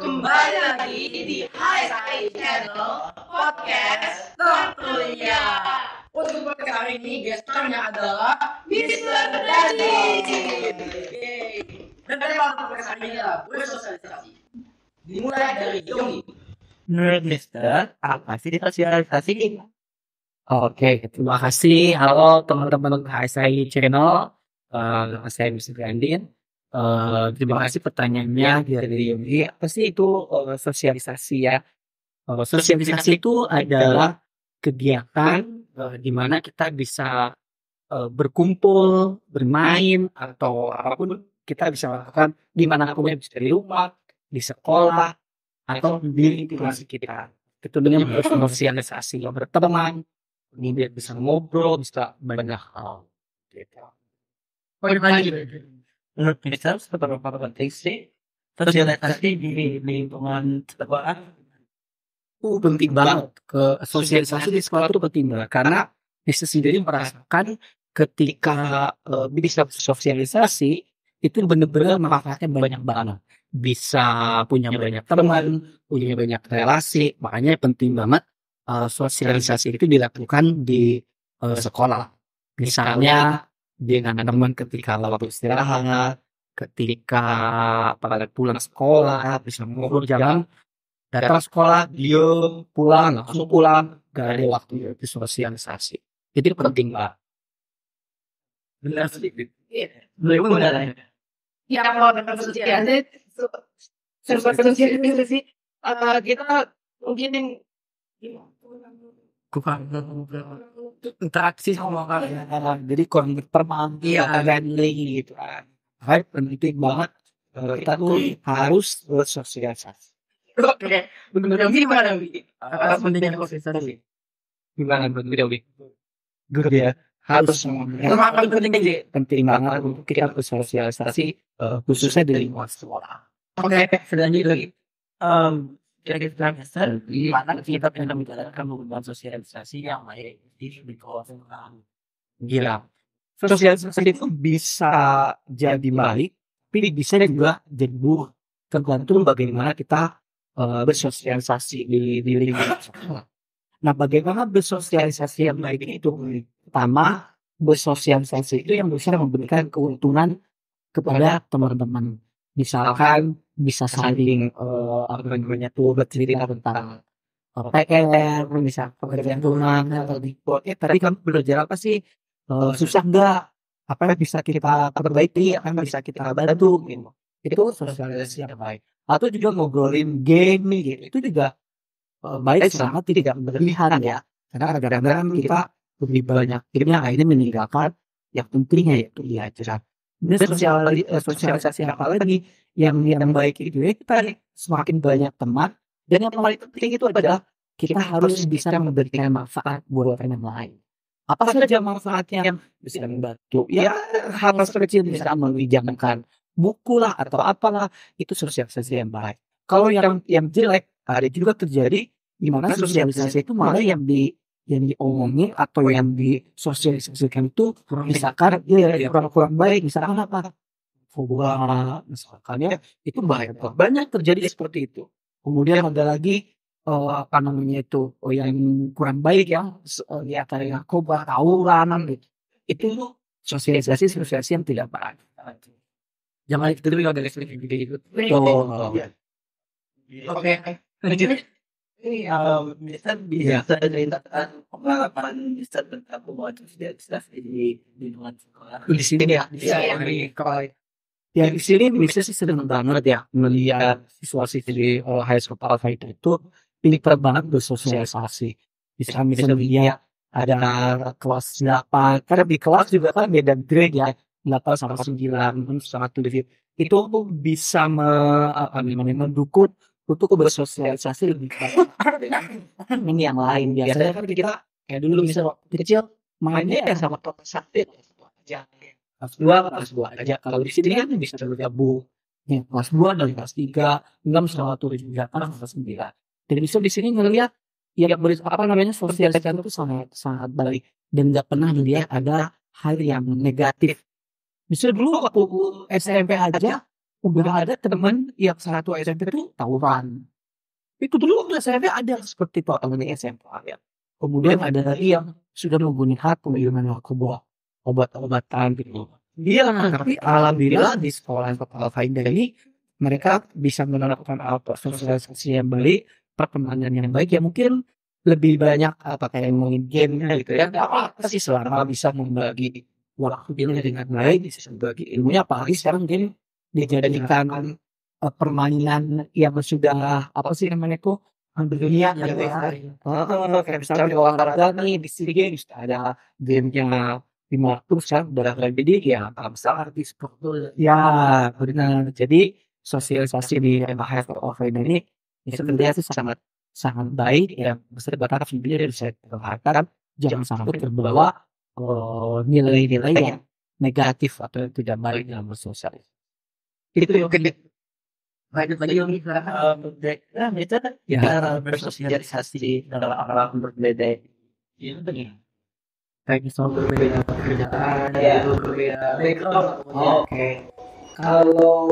Kembali lagi di HSI Channel Podcast tentunya. Untuk podcast hari ini gestarnya adalah Mr. Dadi. Dan tema podcast hari ini adalah bersosialisasi. Dimulai dari Yoni. Menurut Mister, apa sih sosialisasi? Oke, terima kasih. Halo teman-teman HSI Channel. Saya Mr. Gandin. Terima kasih pertanyaannya dari Yoni. Apa sih itu sosialisasi ya? Sosialisasi itu adalah kegiatan di mana kita bisa berkumpul, bermain, atau apapun kita bisa lakukan di mana pun, bisa di rumah, di sekolah, atau di lingkungan sekitar. Itu dengan bersosialisasi, berteman, kemudian bisa ngobrol, bisa banyak hal. Gitu. Menurut Mister, seberapa penting sih sosialisasi di lingkungan sekolah? Penting banget. Sosialisasi di sekolah itu penting banget karena Mister sendiri merasakan ketika bisa sosialisasi itu benar-benar manfaatnya banyak banget. Bisa punya banyak teman, punya banyak relasi. Makanya penting banget sosialisasi itu dilakukan di sekolah. Misalnya dengan teman ketika waktu istirahat, ketika pada pulang sekolah, bisa ngobrol, jangan datang sekolah, diem, pulang, langsung pulang, gak ada waktu itu sosialisasi. Itu penting banget. Benar sih. Benar. Ya kalau dengan sosialisasi kita mungkin Interaksi sama orang, jadi kurang berteman, friendly gitu kan. Penting banget kita tuh harus bersosialisasi. Oke, benar gimana Wi? Pentingnya sosialisasi. Gimana Wi? Good ya. Harus Kenapa penting sih? penting banget untuk kita bersosialisasi khususnya di lingkungan sekolah. Oke, Selanjutnya lagi. Kira-kira gimana kita bisa menjalankan hubungan sosialisasi yang baik di lingkungan sekolah? Gila. Sosialisasi itu bisa jadi baik, tapi bisa juga jadi buruk. Tergantung bagaimana kita bersosialisasi di lingkungan sekolah. Nah, bagaimana bersosialisasi yang baik itu? Pertama, bersosialisasi itu yang bisa memberikan keuntungan kepada teman-teman. Misalkan bisa saling bercerita tentang PR, misal pekerjaan rumah atau di tadi kamu belajar apa sih? Susah nggak? Apa yang bisa kita perbaiki? Apa yang bisa kita bantu? Gitu. Itu sosialisasi yang baik. Atau juga ngobrolin game gitu. Itu juga baik selama tidak berlebihan ya. Karena kadang-kadang kita lebih banyak gamenya akhirnya meninggalkan yang pentingnya yaitu belajar. Ini sosialisasi apa lagi yang baik itu ya kita semakin banyak teman dan yang paling penting itu adalah kita harus bisa memberikan manfaat buat orang lain. Apa saja manfaatnya yang bisa membantu? Ya hal kecil bisa meminjamkan buku lah atau apalah, itu sosialisasi yang baik. Kalau yang jelek ada juga terjadi di mana sosialisasi itu malah yang diomongin atau yang disosialisasikan itu misalkan kurang baik, misalkan apa fobia misalkan ya, itu bahaya banyak terjadi seperti itu. Kemudian ada lagi yang kurang baik ya, di antara narkoba, tawuran gitu. Itu sosialisasi yang tidak baik. Jangan diterima dari segi gitu. Oke. Bisa ceritakan pengalaman bisa tentang hubungan sosialisasi di lingkungan sekolah. Di sini ya, di sini bisa sih senang banget ya melihat siswa-siswi di high school Alpha itu pintar banget bersosialisasi. Bisa lihat ada kelas 8, karena di kelas juga kan beda grade ya, 8 sama 9, sangat tulis. Itu bisa mendukung untuk bersosialisasi lebih baik dengan ini yang lain. Biasanya kan kita kayak dulu misal waktu kecil mainnya ya sama teman satu aja, kelas 2 aja. Kalau di sini kan bisa bergabung ya, kelas 2 dari kelas 3, 6 sama 7, 8 kelas 9. Jadi bisa di sini ngelihat ya sosialisasi itu sangat baik dan nggak pernah dilihat ada hal yang negatif. Misalnya dulu waktu SMP aja udah ada temen yang satu SMP tuh tawuran. Itu dulu waktu SMP ada seperti itu temennya SMA ya. Kemudian ada lagi yang sudah menggunakan pengiriman narkoba, obat-obatan gitu. Dia tapi alhamdulillah di sekolah Kepala Faida ini mereka bisa melakukan sosialisasi yang baik, pertemanan yang baik ya mungkin lebih banyak apa kayak ngomongin gamenya gitu ya. Gak apa sih selama bisa membagi waktunya dengan baik, bisa membagi ilmunya. Apalagi sekarang game dijadikan permainan yang sudah apa sih namanya itu dunia gitu ya. Kayak misalnya di olahraga nih di SEA Games ada gamenya 500 kan udah jadi ya misalnya ya benar. Jadi sosialisasi di MHF offline ini sebenarnya itu sangat sangat baik ya. Maksudnya bahkan sebenarnya bisa dikatakan jangan sampai terbawa nilai-nilai yang negatif atau yang tidak baik dalam bersosialisasi. Itu yang lanjut lagi yang itu kan ya bersosialisasi dalam alam berbeda itu begini kayak misalnya berbeda pekerjaan ya berbeda background. Oke. Kalau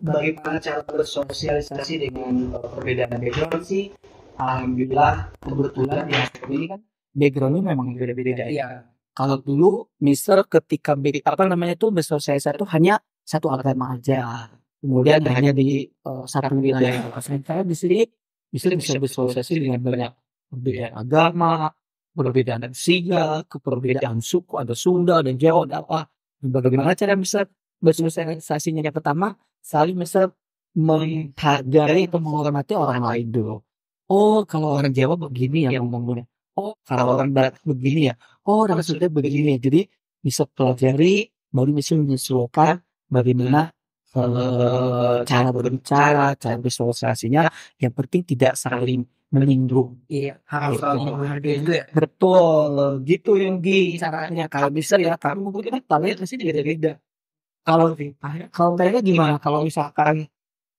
bagaimana cara bersosialisasi dengan perbedaan background sih alhamdulillah kebetulan ya ini kan backgroundnya memang beda-beda ya. Kalau dulu misal ketika apa namanya itu bersosialisasi itu hanya satu agama aja. Kemudian hanya di satu wilayah. Saya di sini bisa bersosialisasi dengan banyak perbedaan agama, perbedaan usia, perbedaan suku, ada Sunda, ada Jawa, ada apa. Bagaimana cara bisa bersosialisasinya? Yang pertama, saling bisa menghargai atau menghormati orang lain dulu. Oh, kalau orang Jawa begini ya ngomongnya. Oh, kalau orang Barat begini ya. Oh, orang Sunda begini ya. Jadi bisa pelajari, baru bisa menyesuaikan bagaimana cara berbicara, cara bersosialisasinya. Yang penting tidak saling menyinggung. Iya, harus menghargai itu ya. Betul, gitu yang caranya. Kalau bisa ya, kamu mungkin kalian pasti beda-beda. Kalau mereka gimana? Kalau misalkan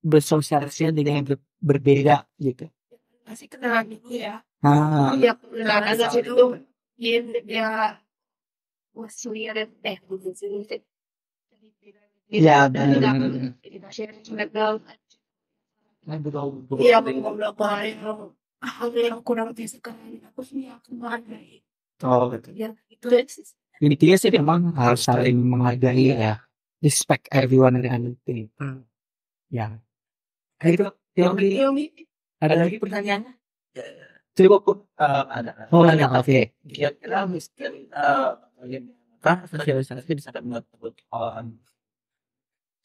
bersosialisasi dengan berbeda gitu. Masih kenalan dulu ya. Ya kenalan itu ya wasuli ada ya kita share background ya beberapa hal yang kurang sekali aku sih aku menghargai betul. Ya itu sih Intinya sih memang harus saling menghargai ya, respect everyone and everything. Ya, itu Yomi. Ada lagi pertanyaannya? Cukup ada. Oh ada oke. Kira-kira miskin sosialisasi bisa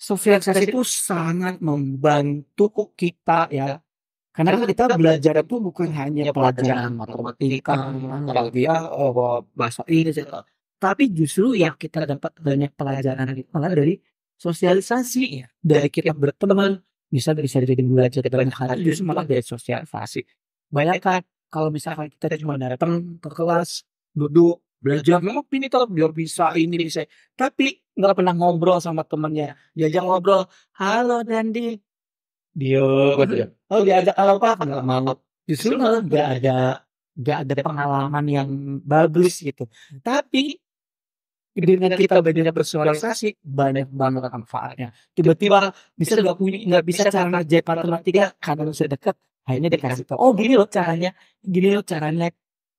sosialisasi itu sangat membantu kita ya. Karena kita belajar itu bukan hanya pelajaran matematika, apalagi bahasa Inggris, tapi justru yang kita dapat banyak pelajaran malah dari sosialisasi ya. Dari kita berteman bisa jadi belajar banyak hal justru malah dari sosialisasi. Bayangkan kalau misalkan kita cuma datang ke kelas, duduk, belajar, memang pintar biar bisa ini bisa, tapi nggak pernah ngobrol sama temannya. Diajak ngobrol, halo Dandi, dia oh diajak apa nggak mau. Justru malah nggak ada pengalaman yang bagus gitu. Tapi dengan kita banyak bersosialisasi banyak banget manfaatnya. Tiba-tiba bisa nggak bisa cara ngerjain matematika karena sudah dekat, akhirnya dikasih tahu, oh gini loh caranya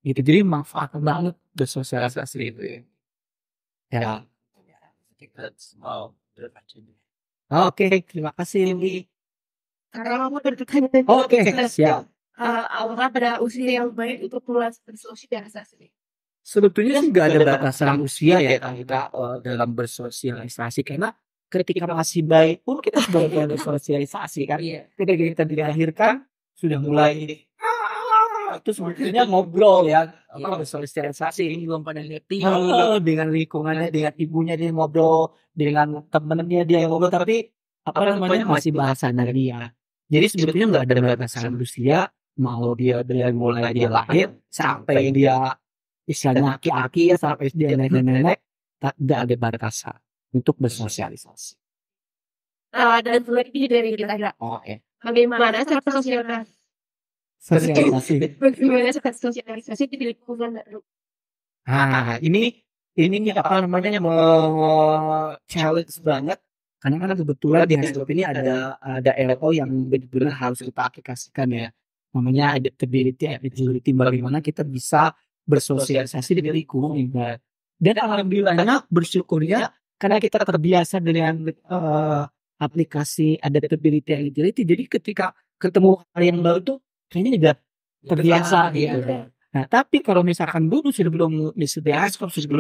gitu. Jadi manfaat banget bersosialisasi itu ya. Oke, terima kasih Li. karena kamu Oke, siap. apakah pada usia yang baik untuk mulai bersosialisasi? Sebetulnya sih nggak ada batasan usia ya kita dalam bersosialisasi, karena ketika masih baik pun kita sudah mulai bersosialisasi kan. Ketika kita dilahirkan sudah mulai itu sebetulnya ngobrol ya, bersosialisasi ini belum pada ngerti dengan lingkungannya, dengan ibunya dia ngobrol, dengan temennya dia ngobrol, tapi apa namanya masih bahasa dia. Jadi sebetulnya nggak ada batasan usia, mau dia dari mulai dia lahir sampai dia istilahnya aki-aki ya sampai dia nenek-nenek, tidak ada batasan untuk bersosialisasi. Dan lebih dari kita bagaimana cara sosialisasi? Bagaimana cara sosialisasi di lingkungan baru? Ini apa namanya challenge banget Karena kan kebetulan di Highscope ini ada LO yang benar-benar harus kita aplikasikan ya. Namanya adaptability, agility, bagaimana kita bisa bersosialisasi dengan lingkungan. Dan alhamdulillahnya bersyukurnya karena kita terbiasa dengan aplikasi adaptability, agility. Jadi ketika ketemu hal yang baru tuh kayaknya juga terbiasa gitu. Nah, tapi kalau misalkan dulu sebelum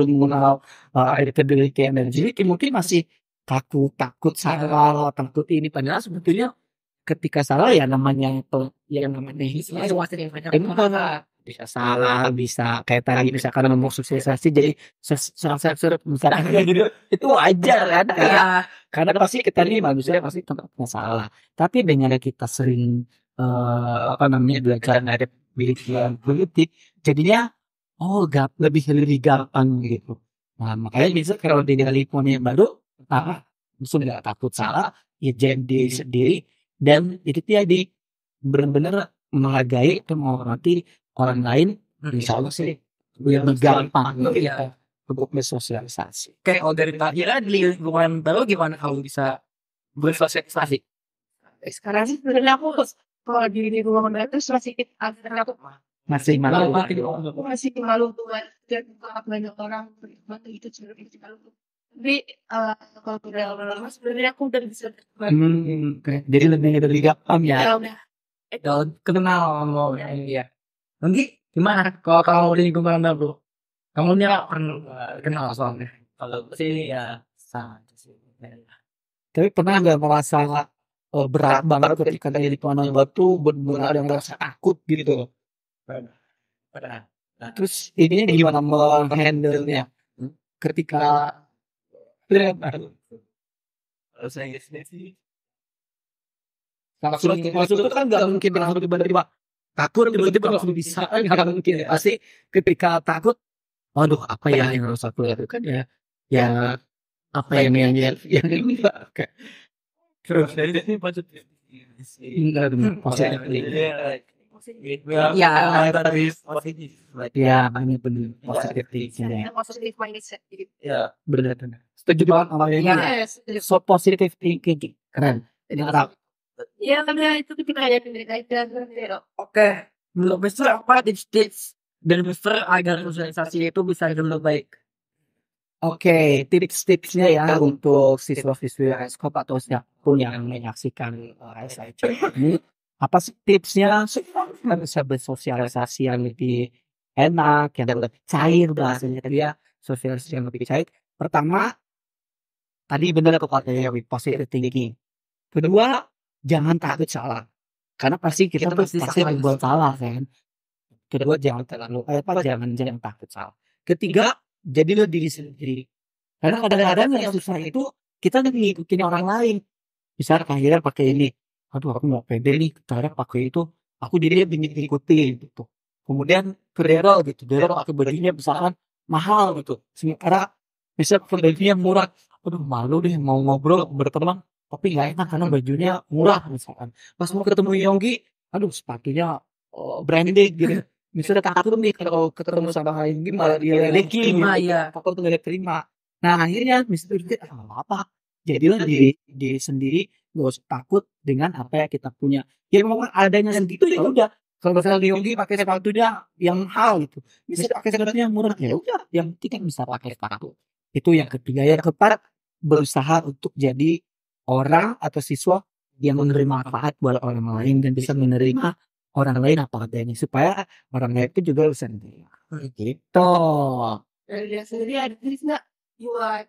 mengenal adaptability and agility mungkin masih takut salah, takut ini. Padahal sebetulnya ketika salah ya namanya bisa salah, bisa kayak tadi misalkan ngomong sosialisasi jadi seret misalkan gitu. Itu wajar kan? Karena pasti kita ini manusia pasti tempatnya salah. Tapi dengan kita sering belajar adaptability jadinya lebih gampang gitu. Nah, makanya bisa kalau di lingkungan yang baru sudah takut salah ya jadi sendiri dan itu tadi benar-benar menghargai atau menghormati orang lain. Insya Allah sih lebih gampang ya untuk bersosialisasi. Kalau dari tadi di lingkungan baru gimana kamu bisa bersosialisasi? Sekarang sih sebenarnya aku kalau di lingkungan baru terus masih aku Masih malu. aku masih malu buat dan banyak orang bantu itu sebenarnya malu. Tapi kalau udah lama sebenarnya aku udah bisa Jadi lebih gampang ya. ya udah Kalau kenal mau ya. Nanti gimana kalau kamu di lingkungan baru? Kamu nya pernah kenal soalnya. Kalau sini ya sama sih. Tapi pernah nggak merasa berat banget ketika dari lingkungan yang baru benar-benar ada yang merasa takut gitu? Pernah. Terus ininya gimana menghandle-nya ketika baru? Kalau saya sih Maksud itu kan nggak mungkin langsung tiba-tiba takut tiba-tiba langsung bisa nggak mungkin ya. Pasti ketika takut, waduh apa ya yang harus aku lakukan ya apa yang ini Pak. terus dari sini positif. Ya, Positif. ya hanya benar positifnya. positif mindset gitu. Ya, Benar. Setuju banget sama yang ini. Yes. So positive thinking keren. Ini harap. Ya karena itu ketika ada pendidikan Oke. Menurut Mister apa tips dan Mister agar sosialisasi itu bisa lebih baik? Oke, tips-tipsnya ya untuk siswa-siswi Highscope atau siapapun yang menyaksikan SIC ini, apa sih tipsnya supaya bisa bersosialisasi yang lebih enak, yang lebih cair bahasanya tadi ya, sosialisasi yang lebih cair. Pertama, tadi benar aku katanya positive thinking. Kedua, jangan takut salah, karena pasti kita pasti membuat salah kan. Kedua, jangan jangan takut salah. Ketiga, jadilah diri sendiri. Karena kadang-kadang yang susah itu kita ngikutin orang lain. Misalnya akhirnya pakai ini, aduh aku nggak pede nih, cara pakai itu, aku jadi ngikutin gitu. Kemudian derol pakai bajunya misalkan mahal gitu. Sementara misalnya pakai bajunya murah, aduh malu deh mau ngobrol berteman, tapi nggak enak karena bajunya murah misalkan. Pas mau ketemu Yonggi, aduh sepatunya branded gitu. Misalnya takut nih kalau ketemu sama Yonggi malah dia ledekin, takut nggak terima. Nah akhirnya misalnya apa? Jadilah diri sendiri, gak usah takut dengan apa yang kita punya. Ya memang adanya segitu ya udah. Kalau misalnya Yonggi pakai sepatunya yang mahal gitu, bisa pakai sepatunya yang murah ya udah. Yang penting kan bisa pakai sepatu. Itu yang ketiga. Yang keempat, berusaha untuk jadi orang atau siswa yang menerima manfaat buat orang lain dan bisa menerima orang lain apa adanya supaya orang lain itu juga bisa menerima. Gitu. dari dia sendiri ada tips nggak buat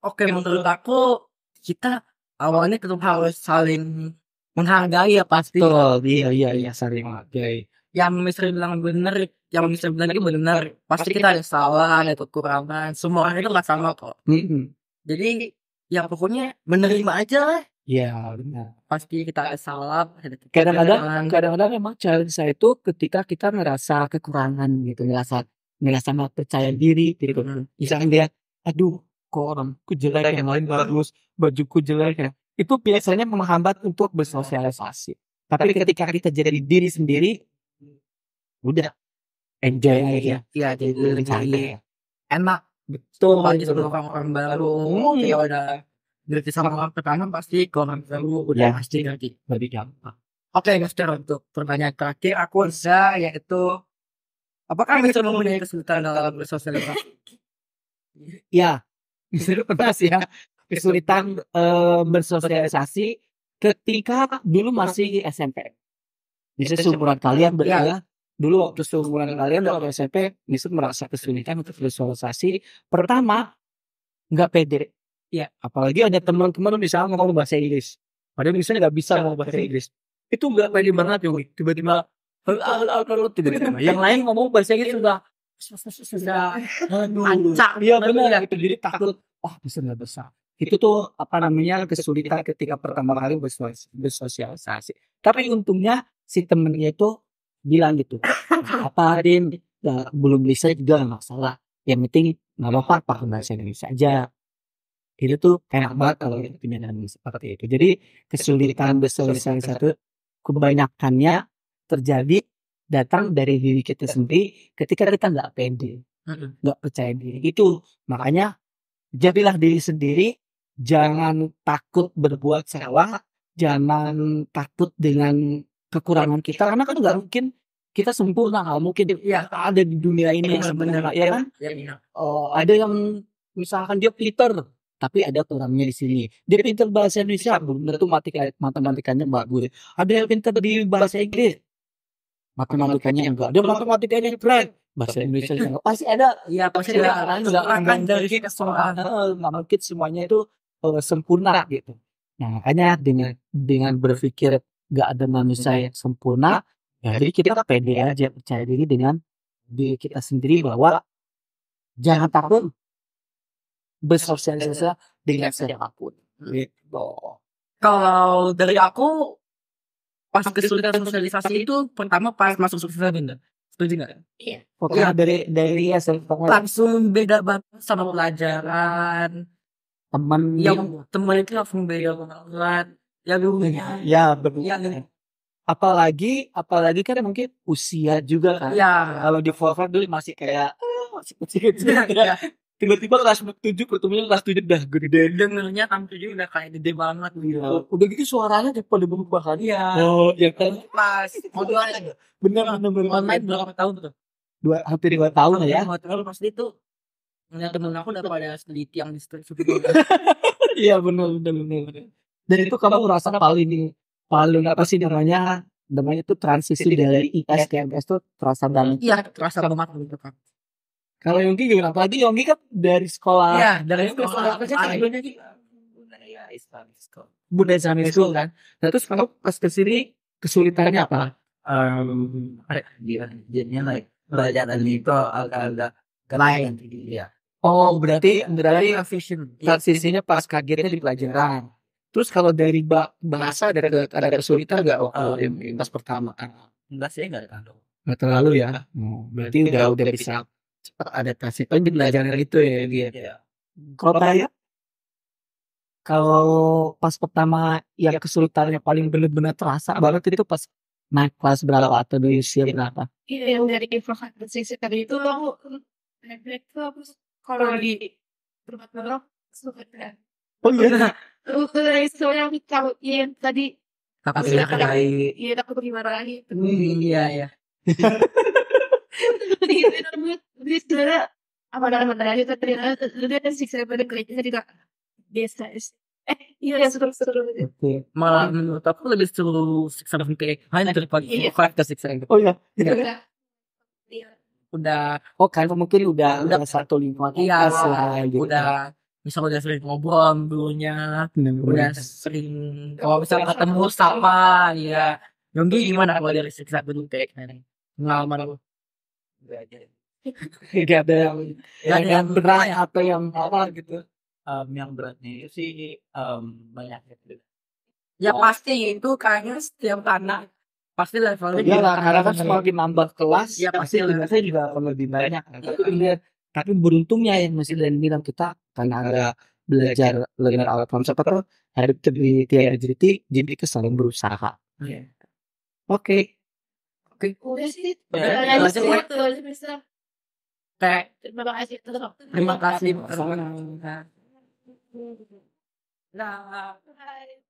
Oke, menurut aku kita awalnya tetap harus saling menghargai ya pasti. Betul, iya saling menghargai. Yang Mister bilang benar, yang Mister bilang itu benar. Pasti kita ada salah, ada kekurangan. Semua orang itu nggak sama kok. Jadi ya pokoknya menerima aja lah. Iya benar. Pasti kita ada salah. Kadang-kadang memang challenge saya itu ketika kita ngerasa kekurangan gitu, ngerasa nggak percaya diri gitu. Misalnya dia, aduh kok orangku jelek, yang lain bagus, bajuku jelek ya. Itu biasanya menghambat untuk bersosialisasi. Tapi ketika kita jadi diri sendiri, udah enjoy aja. Iya, jadi Percaya. enak. Betul. Apalagi sama orang-orang baru. Ya udah Berarti sama orang pertama pasti kalau baru udah Ya. pasti nanti. Lebih gampang. Oke, Mister, untuk pertanyaan terakhir aku rasa yaitu apakah Mister mempunyai kesulitan dalam bersosialisasi? Ya, justru pernah sih ya kesulitan bersosialisasi ketika dulu masih SMP. Bisa seumuran kalian ya. Dulu waktu seumuran kalian waktu SMP, bisa merasa kesulitan untuk bersosialisasi. Pertama, nggak pede. Ya. Apalagi ada teman-teman misalnya ngomong bahasa Inggris. Padahal misalnya nggak bisa ngomong bahasa Inggris. Itu nggak pede banget Yogi. Tiba-tiba, tiba-tiba. Yang lain ngomong bahasa Inggris sudah Ancak. Iya benar gitu. Jadi takut, wah bisa nggak bisa. Itu tuh apa namanya kesulitan ketika pertama kali bersosialisasi. Tapi untungnya si temennya itu bilang gitu, apa Din, belum bisa juga nggak masalah. Yang penting nggak apa-apa pakai bahasa Indonesia aja. Itu tuh enak banget kalau kita punya nani seperti itu. Jadi kesulitan bersosialisasi itu kebanyakannya terjadi datang dari diri kita sendiri ketika kita nggak pede, nggak percaya diri. Itu makanya jadilah diri sendiri, jangan takut berbuat salah, jangan takut dengan kekurangan kita karena kan nggak mungkin kita sempurna, nggak mungkin ya ada di dunia ini yang sempurna ya kan. Ada yang misalkan dia pinter tapi ada kurangnya di sini. Dia pinter bahasa Indonesia belum tentu matematikanya bagus. Ada yang pinter di bahasa Inggris, matematikanya enggak. Dia matematikanya keren, bahasa Indonesia enggak. Pasti ada. Iya, pasti ada kekurangan dari kita semua. Nggak mungkin semuanya itu sempurna gitu. Nah, makanya dengan berpikir nggak ada manusia yang sempurna, ya jadi kita pede aja, percaya diri dengan diri kita sendiri bahwa jangan takut bersosialisasi dengan siapapun. Gitu. Kalau dari aku pas kesulitan sosialisasi itu pertama pas masuk sosial bener. Setuju nggak? Iya. Oke, dari SMP Langsung beda banget sama pelajaran. teman Yang teman itu langsung beda banget. Ya dulunya. ya benar. Ya, Apalagi kan mungkin usia juga kan. ya. Kalau di forward dulu masih kayak masih kecil-kecil. Ya. Tiba-tiba kelas 7 ketemunya kelas 7 udah gede. Dengernya tahun 7 udah kayak gede banget gitu. Udah gitu suaranya pada berubah kan. Iya. Oh, yang kan Pas modalnya benar online berapa tahun tuh? hampir 2 tahun ya. Modal pasti itu. Ngeliat temen aku udah pada teliti yang di situ. Iya benar. Dan itu kamu merasa paling apa sih namanya itu transisi dari IPS ke MS tuh terasa banget. Iya, terasa banget gitu kan. Kalau Yongki gimana? Apalagi Yongki kan dari sekolah Iya, dari sekolah apa sih sebelumnya gitu. budaya Islamic school. budaya Islamic school kan. Nah, terus kamu pas kesini kesulitannya apa? Jadinya like belajar itu agak-agak lain ya. Oh, berarti Vision. transisinya pas kagetnya di pelajaran. Terus kalau dari bahasa ada kesulitan nggak waktu pas pertama? Enggak sih, enggak terlalu. Nggak terlalu ya. Berarti udah bisa cepat adaptasi. Oh, di pelajaran itu ya dia. Iya. Kalau kayak kalau pas pertama yang kesulitannya paling benar-benar terasa banget itu pas naik kelas berapa atau di usia berapa? Iya, yang dari informasi tadi itu aku kalau di tempat baru suka kan. Oh iya. Dari soalnya kalau yang tadi Takut Iya, dimarahi. iya takut dimarahi. Iya, iya. Iya benar banget. Jadi sebenarnya apa namanya aja ternyata dia siksa pada kerja tidak biasa. Iya seru-seru gitu. Oke. Malah menurut aku lebih seru siksa kayak hanya daripada Iya. ke siksa itu. Oh iya. Iya. Udah Oh kan mungkin udah satu lingkungan Iya, kelas lah, gitu. udah misalnya udah sering ngobrol dulunya, udah sering kalau misalnya ketemu sama ya. Yonggi gimana kalau dari siksa dulu kayak pengalaman lu? Gak ada yang berat ya. atau yang apa gitu. Yang beratnya itu sih banyak gitu. Ya pasti itu kayaknya setiap anak pasti levelnya Iya lah, karena kan semakin nambah kelas, Iya, pasti pasti lah. tugasnya juga akan lebih banyak. Tapi beruntungnya yang masih dan bilang kita karena ada belajar learner outcomes apa tuh adaptability jadi kesaling berusaha. Iya. Oke. Udah sih. Ya, Udah belajar sih. ya. Udah bisa. Kayak Terima kasih. terima kasih. Nah, Hai.